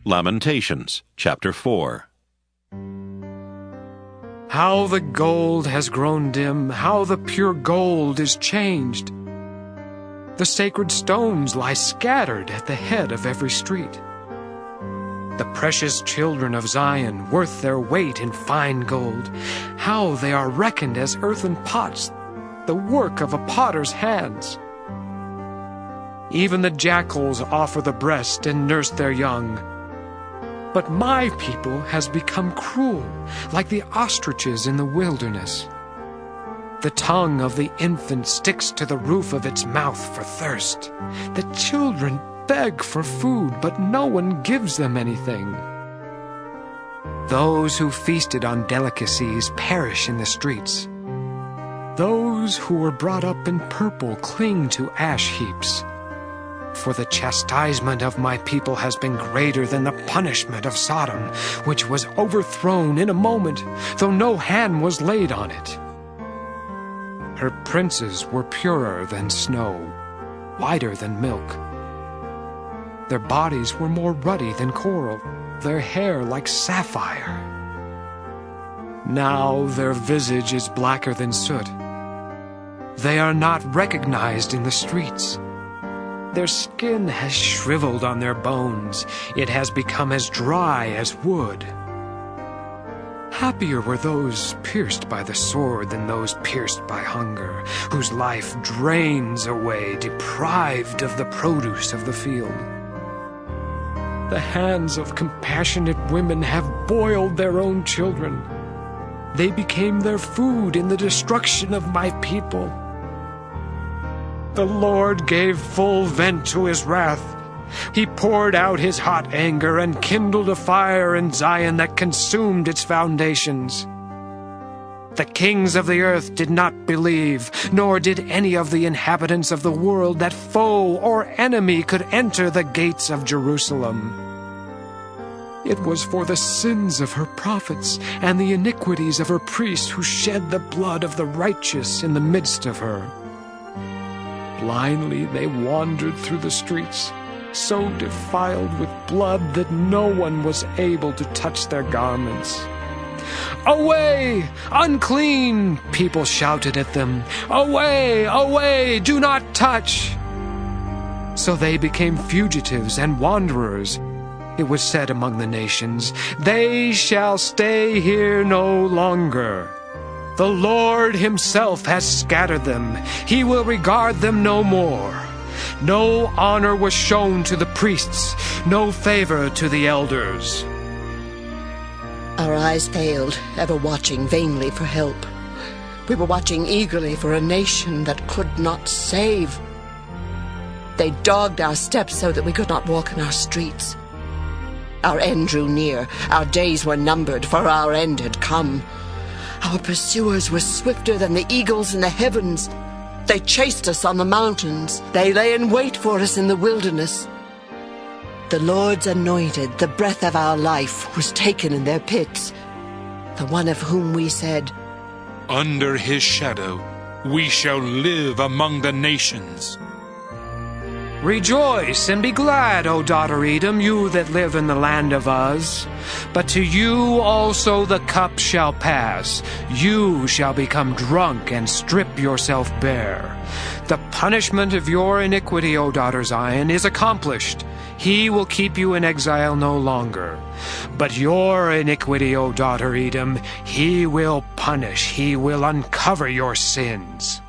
Lamentations, chapter 4. How the gold has grown dim, how the pure gold is changed. The sacred stones lie scattered at the head of every street. The precious children of Zion, worth their weight in fine gold, how they are reckoned as earthen pots, the work of a potter's hands. Even the jackals offer the breast and nurse their young. But my people has become cruel, like the ostriches in the wilderness. The tongue of the infant sticks to the roof of its mouth for thirst. The children beg for food, but no one gives them anything. Those who feasted on delicacies perish in the streets. Those who were brought up in purple cling to ash heaps. For the chastisement of my people has been greater than the punishment of Sodom, which was overthrown in a moment, though no hand was laid on it. Her princes were purer than snow, whiter than milk. Their bodies were more ruddy than coral, their hair like sapphire. Now their visage is blacker than soot. They are not recognized in the streets. Their skin has shriveled on their bones. It has become as dry as wood. Happier were those pierced by the sword than those pierced by hunger, whose life drains away, deprived of the produce of the field. The hands of compassionate women have boiled their own children. They became their food in the destruction of my people. The Lord gave full vent to his wrath. He poured out his hot anger and kindled a fire in Zion that consumed its foundations. The kings of the earth did not believe, nor did any of the inhabitants of the world, that foe or enemy could enter the gates of Jerusalem. It was for the sins of her prophets and the iniquities of her priests who shed the blood of the righteous in the midst of her. Blindly they wandered through the streets, so defiled with blood that no one was able to touch their garments. "Away! Unclean!" people shouted at them. "Away! Away! Do not touch!" So they became fugitives and wanderers. It was said among the nations, "They shall stay here no longer." The Lord himself has scattered them. He will regard them no more. No honor was shown to the priests, no favor to the elders. Our eyes failed, ever watching vainly for help. We were watching eagerly for a nation that could not save. They dogged our steps so that we could not walk in our streets. Our end drew near. Our days were numbered, for our end had come. Our pursuers were swifter than the eagles in the heavens. They chased us on the mountains. They lay in wait for us in the wilderness. The Lord's anointed, the breath of our life, was taken in their pits. The one of whom we said, "Under his shadow we shall live among the nations." Rejoice and be glad, O daughter Edom, you that live in the land of Uz. But to you also the cup shall pass. You shall become drunk and strip yourself bare. The punishment of your iniquity, O daughter Zion, is accomplished. He will keep you in exile no longer. But your iniquity, O daughter Edom, he will punish. He will uncover your sins.